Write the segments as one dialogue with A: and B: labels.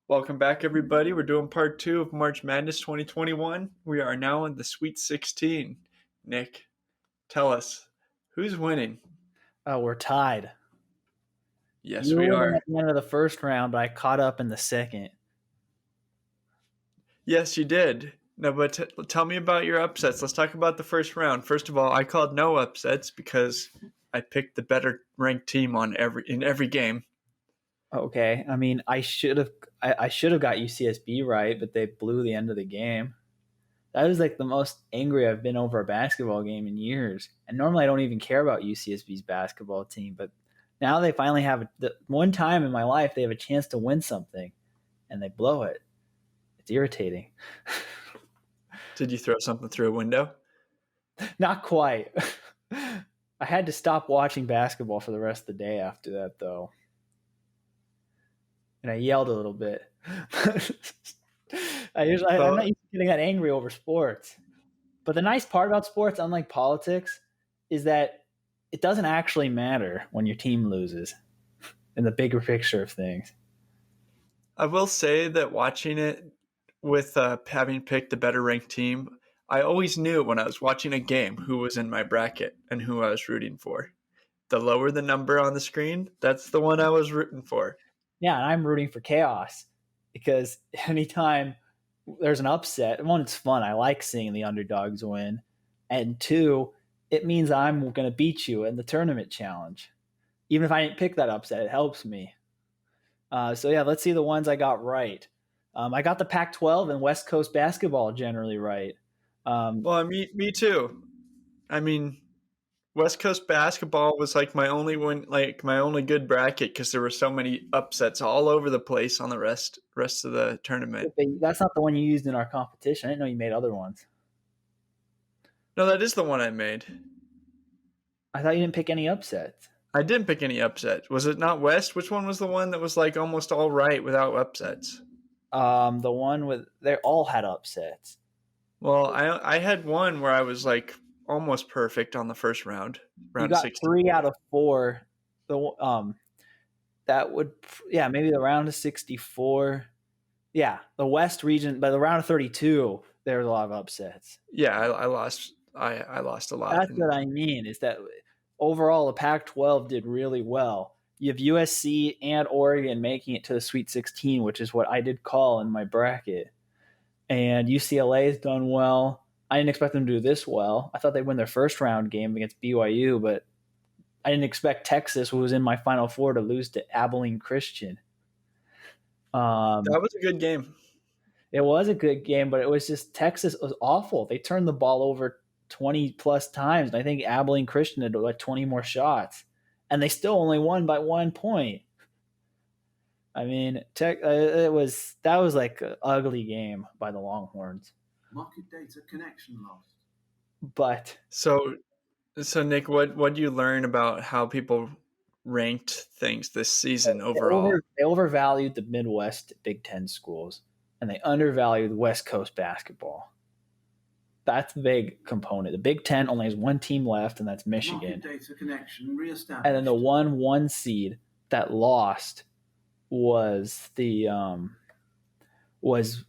A: Welcome back, everybody. We're doing part two of March Madness 2021. We are now in the Sweet 16. Nick, tell us, who's winning?
B: Oh, we're tied.
A: Yes,
B: You
A: we
B: were winning
A: are.
B: at the end of the first round, but I caught up in the second.
A: Yes, you did. No, but tell me about your upsets. Let's talk about the first round. First of all, I called no upsets because I picked the better ranked team in every game.
B: Okay, I mean, I should have got UCSB right, but they blew the end of the game. That was like the most angry I've been over a basketball game in years. And normally I don't even care about UCSB's basketball team, but now they finally have the one time in my life they have a chance to win something, and they blow it. It's irritating.
A: Did you throw something through a window?
B: Not quite. I had to stop watching basketball for the rest of the day after that, though. And I yelled a little bit. I'm not
A: Well,
B: used to getting that angry over sports. But the nice part about sports, unlike politics, is that it doesn't actually matter when your team loses in the bigger picture of things.
A: I will say that watching it with having picked the better ranked team, I always knew when I was watching a game who was in my bracket and who I was rooting for. The lower the number on the screen, that's the one I was rooting for.
B: Yeah, and I'm rooting for chaos because anytime there's an upset, one, it's fun. I like seeing the underdogs win. And two, it means I'm going to beat you in the tournament challenge. Even if I didn't pick that upset, it helps me. So yeah, let's see the ones I got right. I got the Pac-12 and West Coast basketball generally right. Um,
A: Well, me too. I mean, West Coast basketball was like my only one, like my only good bracket because there were so many upsets all over the place on the rest of the tournament.
B: that's not the one you used in our competition. I didn't know you made other ones.
A: No, that is the one I made.
B: I thought you didn't pick any upsets.
A: I didn't pick any upsets. Was it not West? Which one was the one that was like almost all right without upsets?
B: The one with they all had upsets.
A: Well, I had one where I was like almost perfect on the first round,
B: You
A: round
B: got 3 out
A: 64.
B: of 4. The that would yeah maybe the round of 64. Yeah, the West region, but the round of 32 there was a lot of upsets.
A: Yeah, I lost. I lost a lot.
B: That's what I mean. Is that overall the Pac-12 did really well. You have USC and Oregon making it to the Sweet 16, which is what I did call in my bracket. And UCLA has done well. I didn't expect them to do this well. I thought they'd win their first round game against BYU, but I didn't expect Texas, who was in my Final Four, to lose to Abilene Christian.
A: That was a good game.
B: It was a good game, but it was just Texas was awful. They turned the ball over 20 plus times, and I think Abilene Christian had like 20 more shots, and they still only won by 1 point. I mean, that was like an ugly game by the Longhorns.
C: Market data connection lost.
B: But
A: So Nick, what do you learn about how people ranked things this season overall?
B: they overvalued the Midwest Big Ten schools, and they undervalued West Coast basketball. That's the big component. The Big Ten only has one team left, and that's Michigan.
C: Market data connection reestablished.
B: And then the one seed that lost was was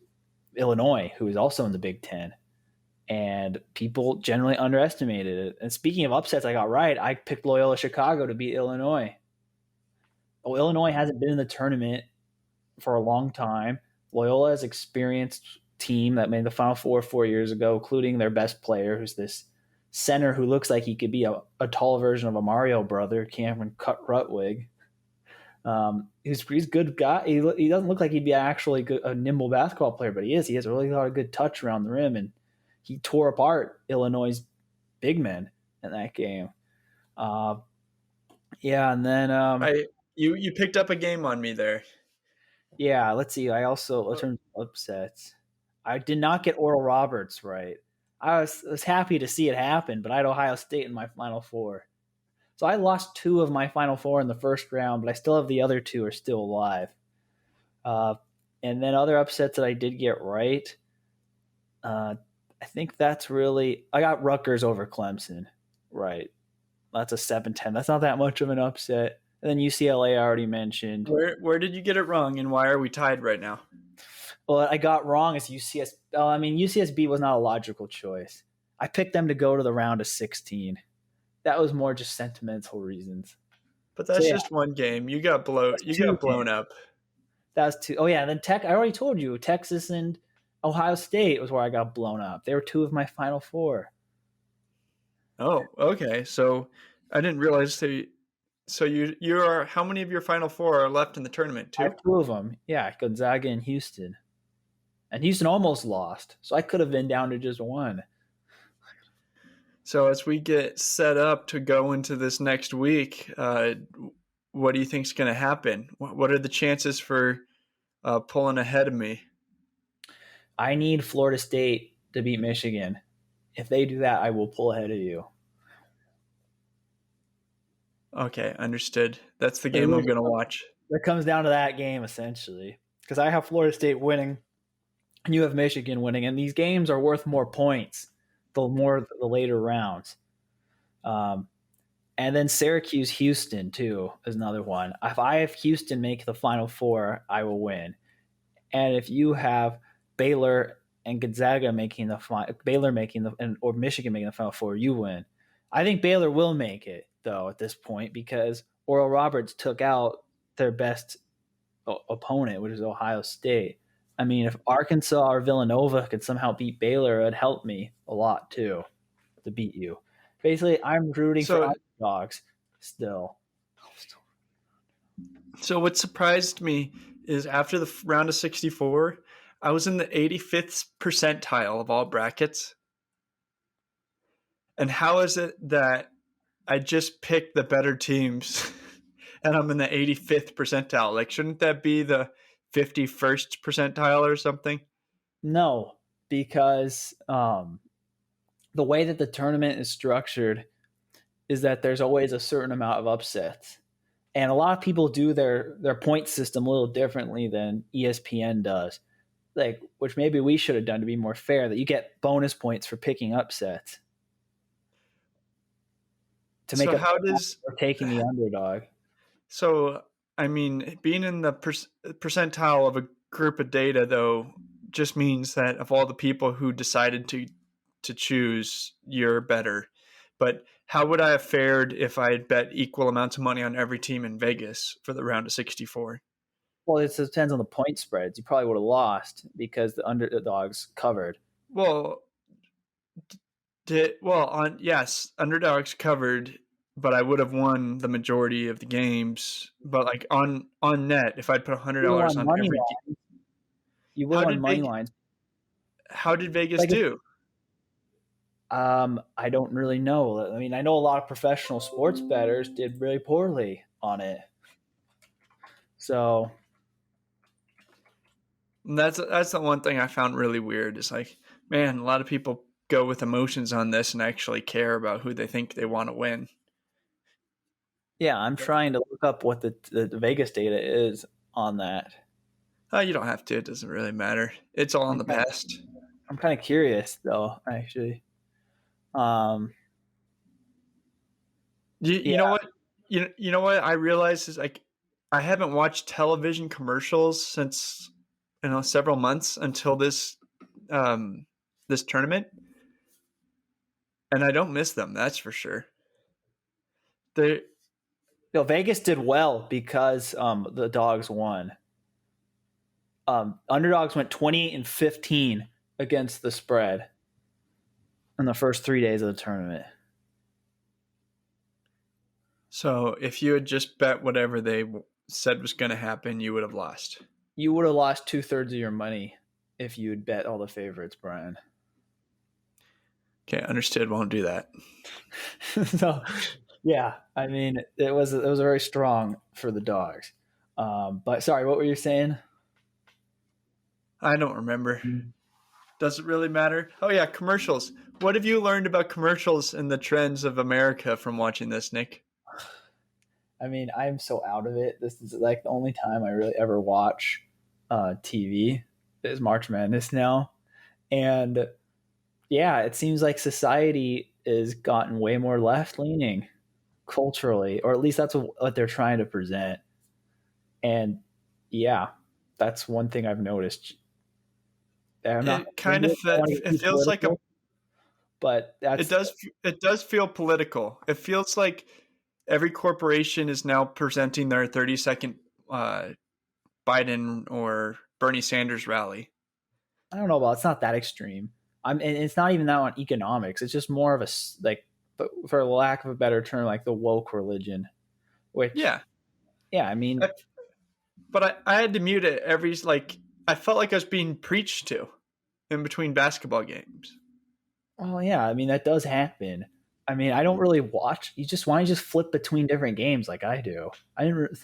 B: Illinois, who is also in the Big Ten. And people generally underestimated it. And speaking of upsets, I got right. I picked Loyola Chicago to beat Illinois. Oh, Illinois hasn't been in the tournament for a long time. Loyola has experienced team that made the Final Four 4 years ago, including their best player, who's this center who looks like he could be a tall version of a Mario brother, Cameron Rutwig. He's a good guy. He doesn't look like he'd be actually a nimble basketball player, but he is. He has a really lot of good touch around the rim, and he tore apart Illinois' big men in that game. Yeah, and then
A: You picked up a game on me there.
B: yeah, let's see. Let's turn upsets. I did not get Oral Roberts right. I was happy to see it happen, but I had Ohio State in my Final Four. So I lost 2 of my Final Four in the first round, but I still have the other 2 are still alive. And then other upsets that I did get right. I think that's really – I got Rutgers over Clemson right. That's a 7-10. That's not that much of an upset. And then UCLA I already mentioned.
A: Where did you get it wrong, and why are we tied right now?
B: Well, I got wrong as UCS. I mean, UCSB was not a logical choice. I picked them to go to the round of 16. That was more just sentimental reasons.
A: But
B: So
A: that's
B: yeah,
A: just one game. You got
B: that's two
A: blown
B: games.
A: up.
B: That was two. Oh yeah, and then Tech. I already told you, Texas and Ohio State was where I got blown up. They were two of my Final Four.
A: Oh, okay. So I didn't realize that. So you are, how many of your Final Four are left in the tournament?
B: I
A: Two.
B: have two of them. Yeah, Gonzaga and Houston. And Houston almost lost, so I could have been down to just one.
A: So as we get set up to go into this next week, what do you think is going to happen? What are the chances for pulling ahead of me?
B: I need Florida State to beat Michigan. If they do that, I will pull ahead of you.
A: Okay, understood. That's the
B: It
A: game I'm
B: really
A: going to watch.
B: it comes down to that game essentially, because I have Florida State winning, and you have Michigan winning, and these games are worth more points the later rounds. And then Syracuse Houston too is another one. If I have Houston make the Final Four, I will win. And if you have Baylor and Gonzaga making the or Michigan making the Final Four, you win. I think Baylor will make it though at this point because Oral Roberts took out their best opponent, which is Ohio State. I mean, if Arkansas or Villanova could somehow beat Baylor, it'd help me a lot too to beat you. Basically, I'm rooting for
A: So
B: underdogs still.
A: So what surprised me is after the round of 64, I was in the 85th percentile of all brackets. And how is it that I just picked the better teams and I'm in the 85th percentile? Like, shouldn't that be the 51st percentile or something?
B: No, because the way that the tournament is structured is that there's always a certain amount of upsets. And a lot of people do their point system a little differently than ESPN does. Like, which maybe we should have done to be more fair, that you get bonus points for picking upsets to make
A: So
B: up
A: how does
B: for taking the underdog.
A: so I mean being in the percentile of a group of data though just means that of all the people who decided to choose, you're better. But how would I have fared if I had bet equal amounts of money on every team in Vegas for the round of 64?
B: Well, it depends on the point spreads. You probably would have lost because the underdogs covered.
A: Well, yes, underdogs covered, but I would have won the majority of the games. But like on net, if I'd put $100
B: You would have won
A: on
B: money
A: every
B: lines. You would
A: how
B: have won
A: did
B: money
A: Vegas,
B: lines.
A: how did Vegas
B: Like,
A: do?
B: I don't really know. I mean, I know a lot of professional sports bettors did really poorly on it. So
A: And that's the one thing I found really weird. Is like, man, a lot of people go with emotions on this and actually care about who they think they want to win.
B: yeah, I'm trying to look up what the Vegas data is on that.
A: You don't have to. It doesn't really matter. It's all in
B: I'm
A: the
B: kind of,
A: past.
B: I'm kind of curious though, actually. Um,
A: You
B: yeah,
A: know what? You know what I realized is like I haven't watched television commercials since several months until this tournament, and I don't miss them. That's for sure. They
B: Vegas did well because the dogs won. Underdogs went 28-15 against the spread in the first 3 days of the tournament.
A: So if you had just bet whatever they said was going to happen, you would have lost.
B: You would have lost 2/3 of your money if you had bet all the favorites, Brian.
A: Okay, understood. Won't do that.
B: So, yeah, I mean, it was very strong for the dogs. But sorry, what were you saying?
A: I don't remember. Does it really matter? Oh yeah, commercials. What have you learned about commercials and the trends of America from watching this, Nick?
B: I mean, I'm so out of it. This is like the only time I really ever watch TV is March Madness now. And yeah, it seems like society has gotten way more left leaning. culturally, or at least that's what they're trying to present. And yeah, that's one thing I've noticed. I'm not
A: It
B: into
A: kind of
B: it. I don't want to get
A: it
B: too
A: feels like a
B: political, but
A: it
B: that's
A: does it does feel political. It feels like every corporation is now presenting their 30-second uh, Biden or Bernie Sanders rally.
B: I don't know about. It's not that extreme. And it's not even that on economics. It's just more of a like, for lack of a better term, like the woke religion. Which,
A: Yeah,
B: yeah, I mean,
A: I, but I had to mute it every like I felt like I was being preached to in between basketball games.
B: well, yeah, I mean that does happen. I mean, I don't really watch. You just why don't you just flip between different games like I do? I didn't.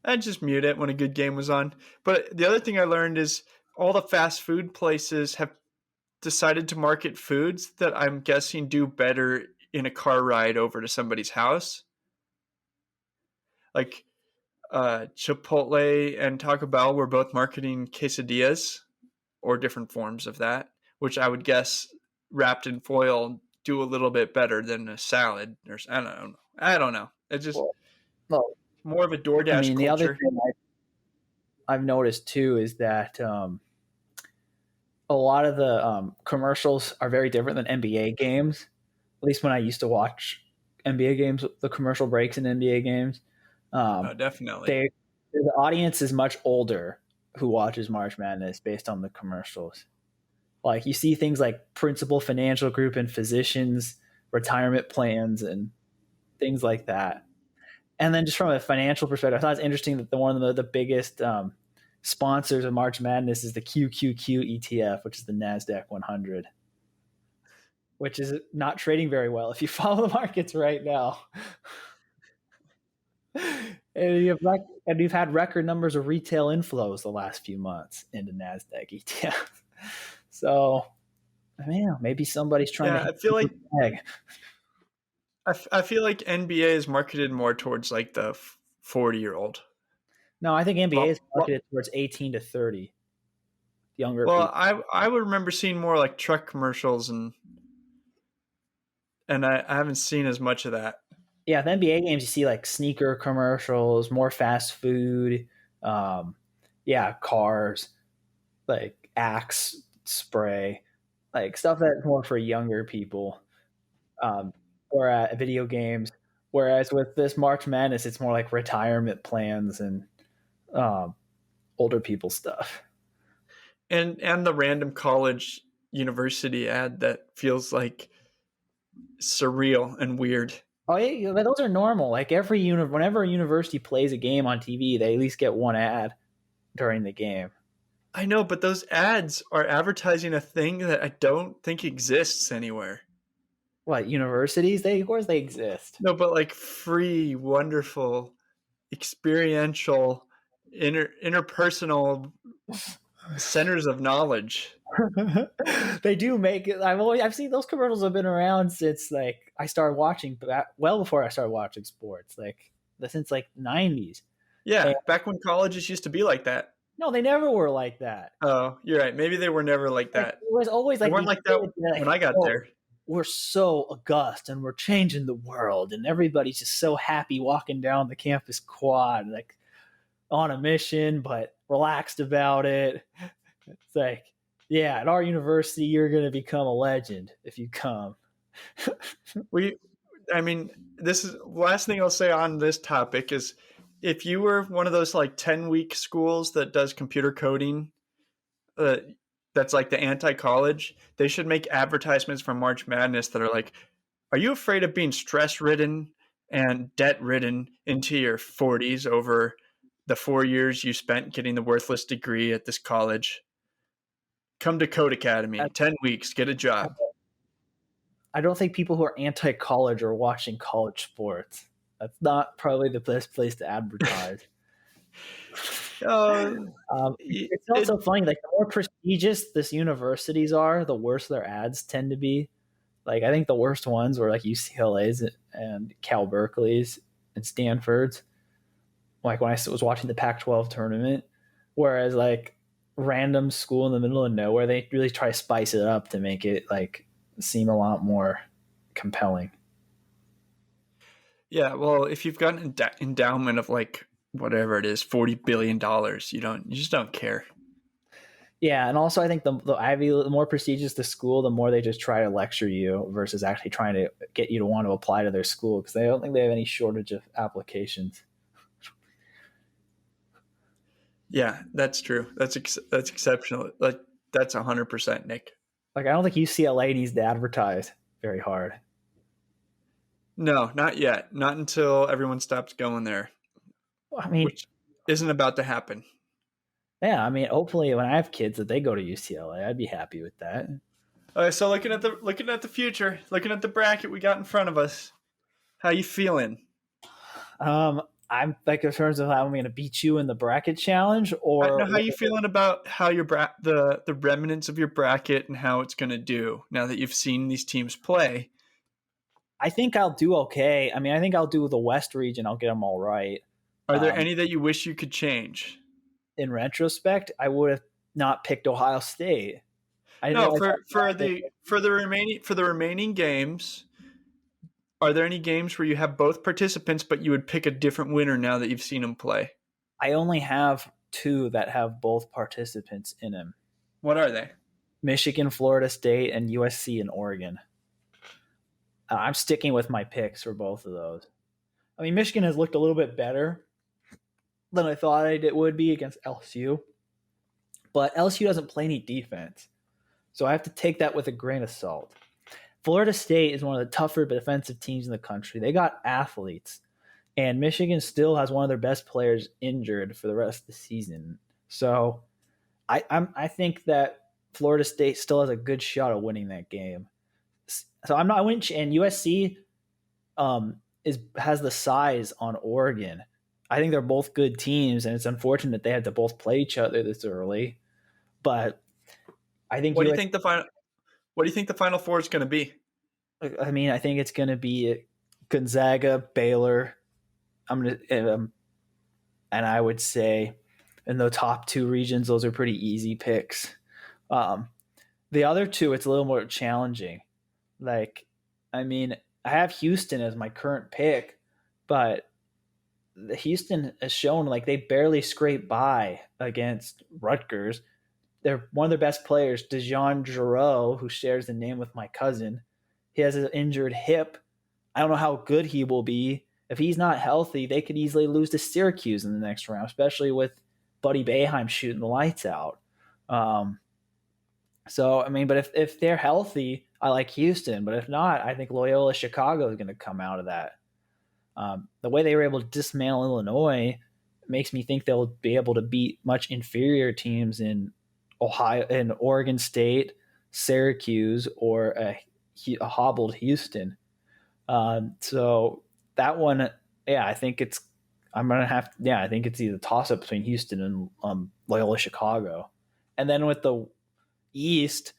A: I'd just mute it when a good game was on. But the other thing I learned is all the fast food places have decided to market foods that I'm guessing do better in a car ride over to somebody's house. Like Chipotle and Taco Bell were both marketing quesadillas or different forms of that, which I would guess wrapped in foil do a little bit better than a salad. Or I don't know. I don't know. It's just
B: Well, well,
A: more of a
B: I
A: DoorDash
B: mean, the other
A: culture.
B: thing I've noticed too is that a lot of the commercials are very different than NBA games. At least when I used to watch NBA games, the commercial breaks in NBA games,
A: Oh,
B: um,
A: definitely.
B: they the audience is much older who watches March Madness based on the commercials. Like you see things like Principal Financial Group and physicians, retirement plans, and things like that. And then just from a financial perspective, I thought it's interesting that one of the biggest sponsors of March Madness is the QQQ ETF, which is the Nasdaq 100, which is not trading very well if you follow the markets right now. And you've had record numbers of retail inflows the last few months into Nasdaq ETF. So, man, maybe somebody's trying to
A: Yeah,
B: hit the bag.
A: I feel like NBA is marketed more towards like the 40-year-old.
B: No, I think NBA is
A: Well, well,
B: marketed towards 18 to 30 younger
A: well,
B: people.
A: I would remember seeing more like truck commercials and I haven't seen as much of that.
B: Yeah, the NBA games you see like sneaker commercials, more fast food, um, yeah, cars, like Axe spray, like stuff that's more for younger people. Or video games. Whereas with this March Madness, it's more like retirement plans and um, older people stuff.
A: And the random college university ad that feels like surreal and weird.
B: Oh yeah, but those are normal. Like whenever a university plays a game on TV, they at least get one ad during the game.
A: I know, but those ads are advertising a thing that I don't think exists anywhere.
B: What universities? Of course they exist.
A: No, but like free, wonderful, experiential, interpersonal centers of knowledge.
B: They do make it. I've seen those commercials have been around since like I started watching, well before I started watching sports, like since like '90s. And
A: Yeah, back when colleges used to be like that.
B: no, they never were like that.
A: Oh, you're right. Maybe they were never like
B: Like
A: that.
B: it was always
A: They
B: like
A: weren't
B: these
A: like that
B: kids, they're
A: when
B: like,
A: I got
B: oh,
A: there.
B: we're so august and we're changing the world, and everybody's just so happy walking down the campus quad, like on a mission, but relaxed about it. It's like, yeah, at our university, you're going to become a legend if you come.
A: We, I mean, this is last thing I'll say on this topic is if you were one of those like 10-week schools that does computer coding, uh, that's like the anti-college, they should make advertisements for March Madness that are like, are you afraid of being stress ridden and debt ridden into your 40s over the 4 years you spent getting the worthless degree at this college? Come to Code Academy, 10 weeks, get a job.
B: I don't think people who are anti-college are watching college sports. That's not probably the best place to advertise.
A: Uh,
B: It's also funny. Like the more prestigious this universities are, the worse their ads tend to be. Like I think the worst ones were like UCLA's and Cal Berkeley's and Stanford's. Like when I was watching the Pac-12 tournament, whereas like random school in the middle of nowhere, they really try to spice it up to make it like seem a lot more compelling.
A: Yeah, well, if you've got an endowment of like whatever it is, $40 billion, you just don't care.
B: Yeah, and also I think the more prestigious the school, the more they just try to lecture you versus actually trying to get you to want to apply to their school because they don't think they have any shortage of applications.
A: Yeah, that's true. That's exceptional. Like that's 100% Nick.
B: Like I don't think UCLA needs to advertise very hard.
A: No, not yet. Not until everyone stops going there,
B: I mean,
A: which isn't about to happen.
B: yeah, I mean, hopefully when I have kids that they go to UCLA, I'd be happy with that.
A: All right, so looking at the future, looking at the bracket we got in front of us, how you feeling?
B: I'm like in terms of how I'm going to beat you in the bracket challenge,
A: I
B: or
A: know how you feeling about how your the remnants of your bracket and how it's going to do now that you've seen these teams play.
B: I think I'll do okay. I mean, I think I'll do the West region. I'll get them all right.
A: Are there
B: Um,
A: any that you wish you could change?
B: in retrospect, I would have not picked Ohio State. I didn't
A: No,
B: realize how bad
A: for the remaining games, are there any games where you have both participants but you would pick a different winner now that you've seen them play?
B: I only have two that have both participants in them:
A: What are they?
B: Michigan, Florida State, and USC and Oregon. I'm sticking with my picks for both of those. I mean, Michigan has looked a little bit better than I thought it would be against LSU, but LSU doesn't play any defense, so I have to take that with a grain of salt. Florida State is one of the tougher defensive teams in the country. They got athletes, and Michigan still has one of their best players injured for the rest of the season. So I think that Florida State still has a good shot of winning that game. So I'm not. I wouldn't. And USC has the size on Oregon. I think they're both good teams, and it's unfortunate they had to both play each other this early. But I think
A: What do you think the final? What do you think the Final Four is going to be?
B: I mean, I think it's going to be Gonzaga, Baylor. And I would say in the top two regions, those are pretty easy picks. The other two, it's a little more challenging. Like, I mean, I have Houston as my current pick, but Houston has shown like they barely scrape by against Rutgers. They're one of their best players, DeJon Jarreau, who shares the name with my cousin. He has an injured hip. I don't know how good he will be. If he's not healthy, they could easily lose to Syracuse in the next round, especially with Buddy Boeheim shooting the lights out. So, I mean, but if they're healthy, I like Houston. But if not, I think Loyola Chicago is going to come out of that. The way they were able to dismantle Illinois makes me think they'll be able to beat much inferior teams in Ohio, in Oregon State, Syracuse, or a hobbled Houston. So that one, yeah, I think it's. I'm gonna have. Yeah, I think it's either toss up between Houston and Loyola Chicago, and then with the East,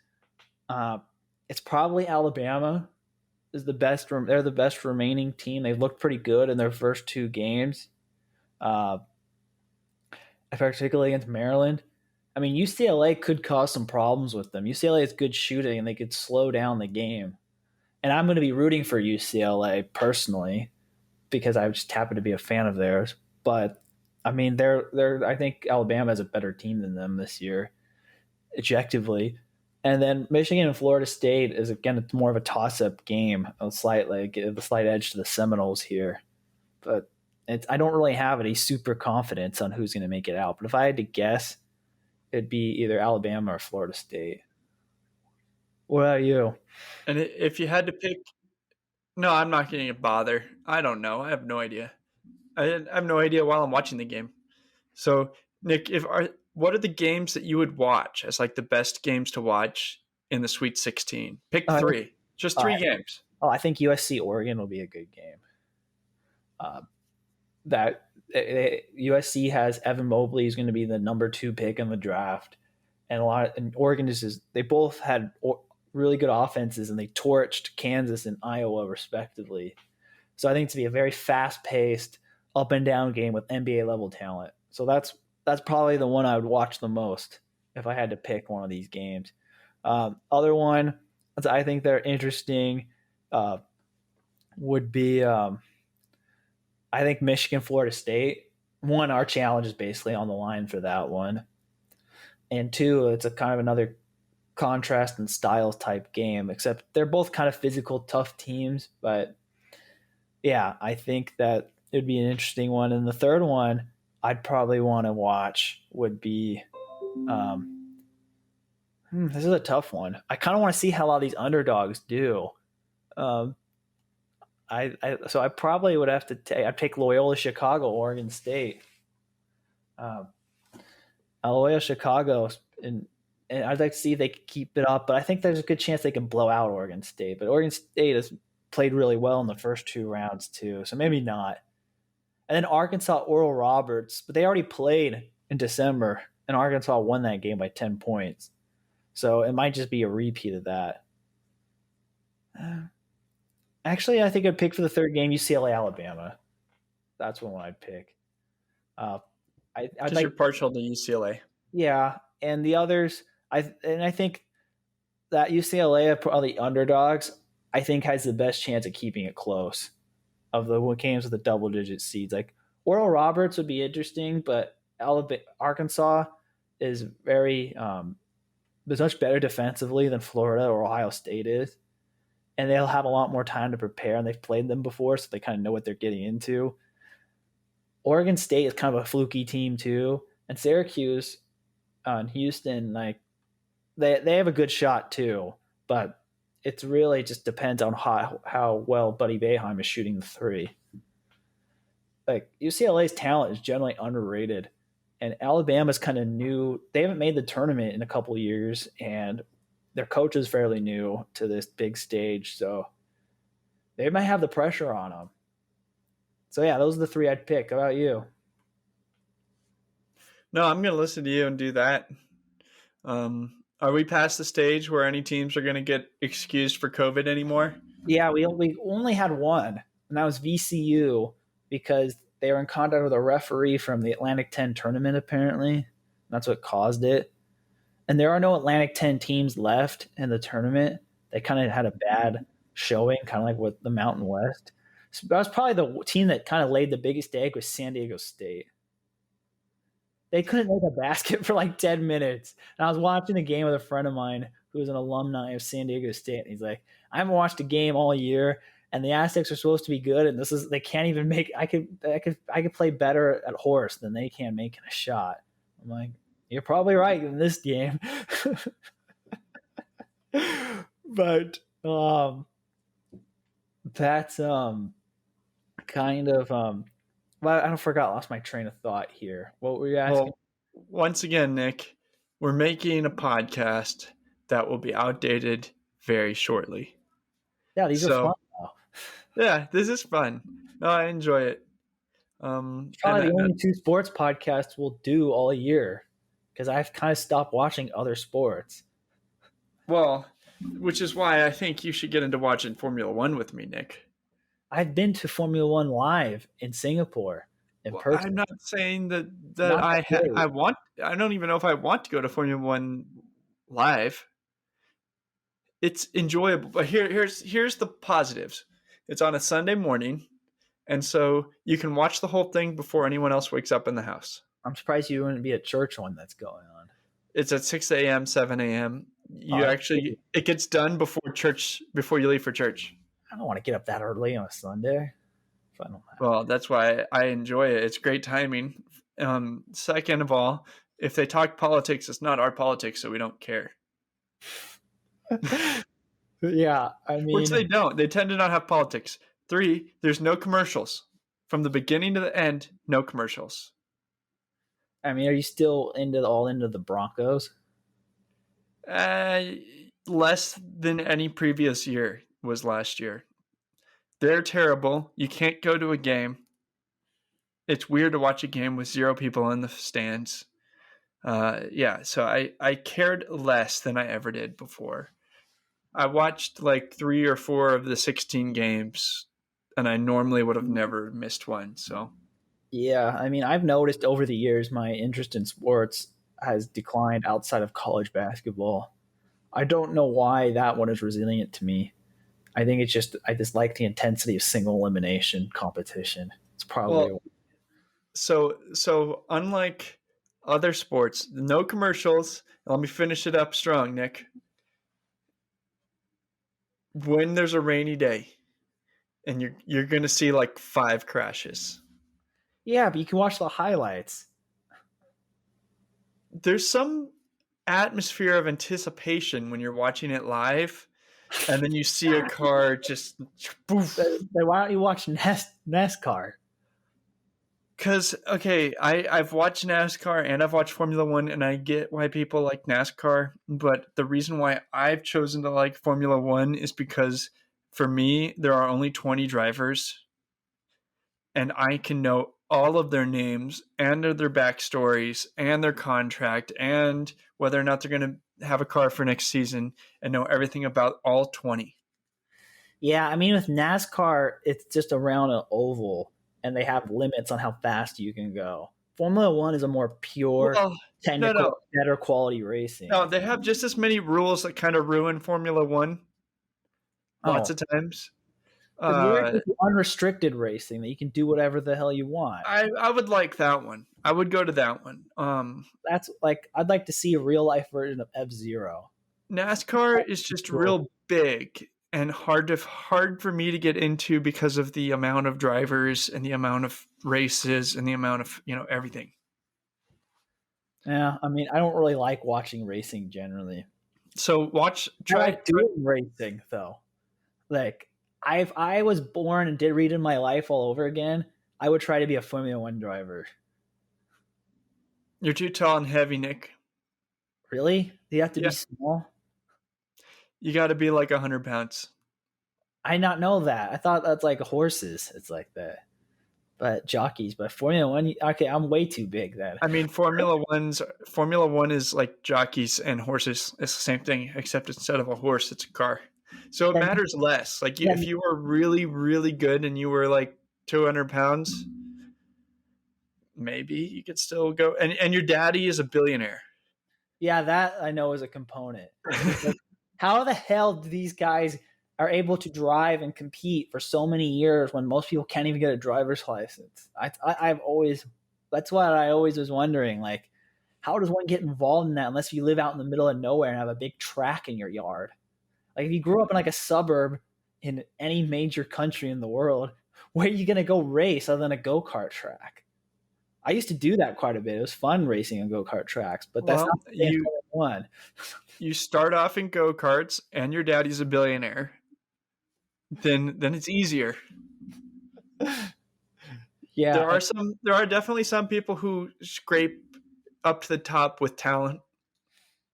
B: it's probably Alabama is the best. They're the best remaining team. They've looked pretty good in their first two games, particularly against Maryland. I mean, UCLA could cause some problems with them. UCLA has good shooting, and they could slow down the game. And I'm going to be rooting for UCLA personally because I just happen to be a fan of theirs. But I mean, they're. I think Alabama is a better team than them this year, objectively. And then Michigan and Florida State is again it's more of a toss-up game, a slight edge to the Seminoles here. But I don't really have any super confidence on who's going to make it out. But if I had to guess, it'd be either Alabama or Florida State. What about you?
A: And if you had to pick, no, I'm not going to bother. I don't know. I have no idea. I have no idea while I'm watching the game. So, Nick, what are the games that you would watch as like the best games to watch in the Sweet 16? Pick three. Just three games.
B: I think USC Oregon will be a good game. USC has Evan Mobley, who's going to be the number 2 pick in the draft, and Oregon they both had really good offenses, and they torched Kansas and Iowa respectively. So I think it's to be a very fast-paced, up and down game with NBA level talent. So that's probably the one I would watch the most if I had to pick one of these games. Other one I think they're interesting would be I think Michigan, Florida State. One, our challenge is basically on the line for that one, and two, it's a kind of another contrast and styles type game. Except they're both kind of physical, tough teams. But yeah, I think that it'd be an interesting one. And the third one I'd probably want to watch would be. This is a tough one. I kind of want to see how a lot of these underdogs do. Um, so I probably would have to I'd take Loyola Chicago, Oregon State. Um, Loyola Chicago, and I'd like to see if they could keep it up, but I think there's a good chance they can blow out Oregon State. But Oregon State has played really well in the first two rounds too, so maybe not. And then Arkansas, Oral Roberts, but they already played in December, and Arkansas won that game by 10 points. So it might just be a repeat of that. Actually, I think I'd pick for the third game UCLA Alabama. That's one I'd pick. I'd
A: Because
B: like,
A: you're partial to UCLA.
B: yeah, and the others, I think that UCLA are probably underdogs. I think has the best chance of keeping it close of the games with the double digit seeds. Like Oral Roberts would be interesting, but Alabama, Arkansas is is much better defensively than Florida or Ohio State is, and they'll have a lot more time to prepare. And they've played them before, so they kind of know what they're getting into. Oregon State is kind of a fluky team too, and Syracuse and Houston, like they have a good shot too, but it's really just depends on how well Buddy Boeheim is shooting the three. Like UCLA's talent is generally underrated, and Alabama's kind of new. They haven't made the tournament in a couple of years, and their coach is fairly new to this big stage, so they might have the pressure on them. So yeah, those are the three I'd pick. How about you?
A: No, I'm going to listen to you and do that. Are we past the stage where any teams are going to get excused for COVID anymore?
B: Yeah, we only had one, and that was VCU because they were in contact with a referee from the Atlantic 10 tournament, apparently. That's what caused it. And there are no Atlantic 10 teams left in the tournament. They kind of had a bad showing, kind of like with the Mountain West. So that was probably the team that kind of laid the biggest egg was San Diego State. They couldn't make a basket for like 10 minutes. And I was watching a game with a friend of mine who was an alumni of San Diego State. And he's like, I haven't watched a game all year, and the Aztecs are supposed to be good, and they can't even make. I could play better at horse than they can making a shot. I'm like, you're probably right in this game. But that's kind of well, I forgot, lost my train of thought here. What were you asking?
A: Well, once again, Nick, we're making a podcast that will be outdated very shortly.
B: Yeah, these are fun though.
A: Yeah, this is fun. No, I enjoy it.
B: It's probably the only two sports podcasts we'll do all year because I've kind of stopped watching other sports.
A: Well, which is why I think you should get into watching Formula One with me, Nick.
B: I've been to Formula One live in Singapore in person.
A: I'm not saying that I want. I don't even know if I want to go to Formula One live. It's enjoyable, but here's the positives. It's on a Sunday morning, and so you can watch the whole thing before anyone else wakes up in the house.
B: I'm surprised you wouldn't be at church when that's going on.
A: It's at 6 a.m., 7 a.m. It gets done before you leave for church.
B: I don't want to get up that early on a Sunday.
A: Well, that's why I enjoy it. It's great timing. Second of all, if they talk politics, it's not our politics, so we don't care.
B: Yeah, I mean,
A: which they don't. They tend to not have politics. 3, there's no commercials. From the beginning to the end, no commercials.
B: I mean, are you still into the Broncos?
A: Less than any previous year was last year. They're terrible. You can't go to a game. It's weird to watch a game with 0 people in the stands. So I cared less than I ever did before. I watched like 3 or 4 of the 16 games, and I normally would have never missed one. So,
B: yeah, I mean, I've noticed over the years my interest in sports has declined outside of college basketball. I don't know why that one is resilient to me. I think it's just I just like the intensity of single elimination competition. It's probably
A: Well, so unlike other sports, no commercials. Let me finish it up strong, Nick. When there's a rainy day and you're going to see like 5 crashes.
B: yeah, but you can watch the highlights.
A: There's some atmosphere of anticipation when you're watching it live and then you see a car just poof.
B: Then why don't you watch NASCAR?
A: Because, okay, I've watched NASCAR and I've watched Formula One, and I get why people like NASCAR. But the reason why I've chosen to like Formula One is because for me, there are only 20 drivers, and I can know all of their names and their backstories and their contract and whether or not they're going to have a car for next season and know everything about all 20.
B: Yeah, I mean with NASCAR, it's just around an oval, and they have limits on how fast you can go. Formula One is a more pure,
A: Well, no.
B: technical, better quality racing.
A: No, they have just as many rules that kind of ruin Formula One lots
B: Oh,
A: of times.
B: but yours
A: Uh,
B: is unrestricted racing that you can do whatever the hell you want.
A: I would like that one. I would go to that one.
B: That's like I'd like to see a real life version of F-Zero.
A: NASCAR is just real big and hard for me to get into because of the amount of drivers and the amount of races and the amount of everything.
B: Yeah, I mean I don't really like watching racing generally.
A: So
B: I like doing racing though. Like if I was born and did read in my life all over again, I would try to be a Formula One driver.
A: You're too tall and heavy, Nick.
B: Really? Do you have to
A: Yeah.
B: be small?
A: You got to be like 100 pounds.
B: I not know that. I thought that's like horses. It's like that. But jockeys, but Formula One. Okay, I'm way too big then.
A: I mean, Formula One is like jockeys and horses. It's the same thing, except instead of a horse, it's a car. So it
B: Then-
A: matters less. Like
B: then-
A: if you were really, really good and you were like 200 pounds, maybe you could still go. And your daddy is a billionaire.
B: Yeah, that I know is a component. How the hell do these guys are able to drive and compete for so many years when most people can't even get a driver's license? I've always that's what I always was wondering. Like, how does one get involved in that unless you live out in the middle of nowhere and have a big track in your yard? Like, if you grew up in like a suburb in any major country in the world, where are you gonna go race other than a go-kart track? I used to do that quite a bit. It was fun racing on go-kart tracks, but that's not the same one.
A: You start off in go-karts and your daddy's a billionaire. Then it's easier.
B: Yeah,
A: there are definitely some people who scrape up to the top with talent,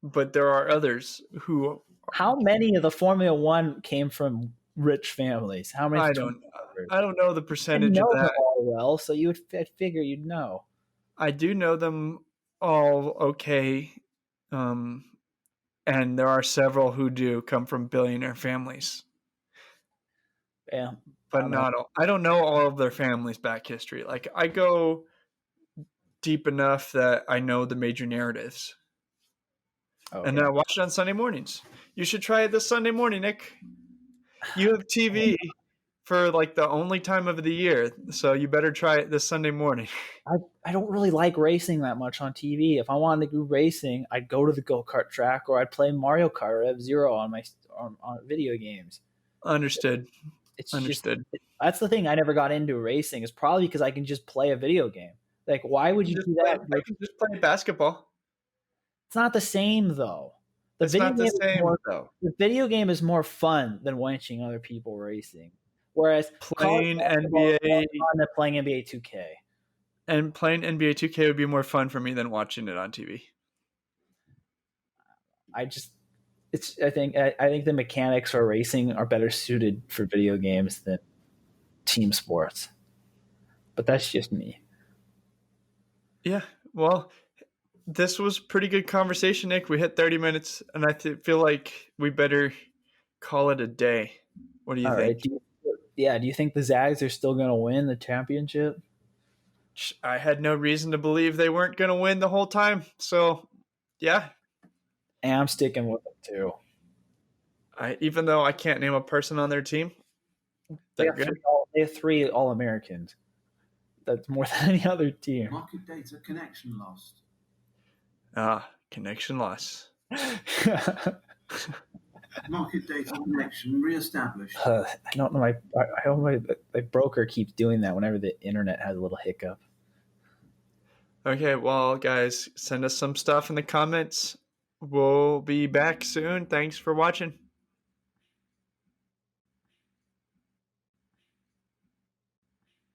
A: but there are others who.
B: How many of the Formula One came from rich families? How many?
A: I don't know the percentage of that.
B: All well, so you would figure you'd know.
A: I do know them all okay, and there are several who do come from billionaire families.
B: Yeah,
A: but not all. I don't know all of their family's back history. Like I go deep enough that I know the major narratives. Okay. And I watch it on Sunday mornings. You should try it this Sunday morning, Nick. You have TV for like the only time of the year, so you better try it this Sunday morning.
B: I don't really like racing that much on TV. If I wanted to do racing, I'd go to the go-kart track or I'd play Mario Kart or F-Zero on video games.
A: Understood.
B: It's understood. That's the thing. I never got into racing. Is probably because I can just play a video game. Like, why would you do that?
A: I can just play basketball.
B: It's not the same though.
A: The
B: video game is more fun than watching other people racing. Whereas
A: playing NBA,
B: playing NBA 2K,
A: and playing NBA 2K would be more fun for me than watching it on TV.
B: I think the mechanics for racing are better suited for video games than team sports. But that's just me.
A: Yeah, well, this was pretty good conversation, Nick. We hit 30 minutes, and I feel like we better call it a day. What do you think?
B: Right. Do you think the Zags are still going to win the championship?
A: I had no reason to believe they weren't going to win the whole time. So, yeah.
B: And I'm sticking with them too.
A: Even though I can't name a person on their team, they're good.
B: They have 3 All-Americans. That's more than any other team.
C: Market data connection lost.
A: Connection loss.
C: Market data connection reestablished.
B: I don't know. My broker keeps doing that whenever the internet has a little hiccup.
A: Okay, well, guys, send us some stuff in the comments. We'll be back soon. Thanks for watching.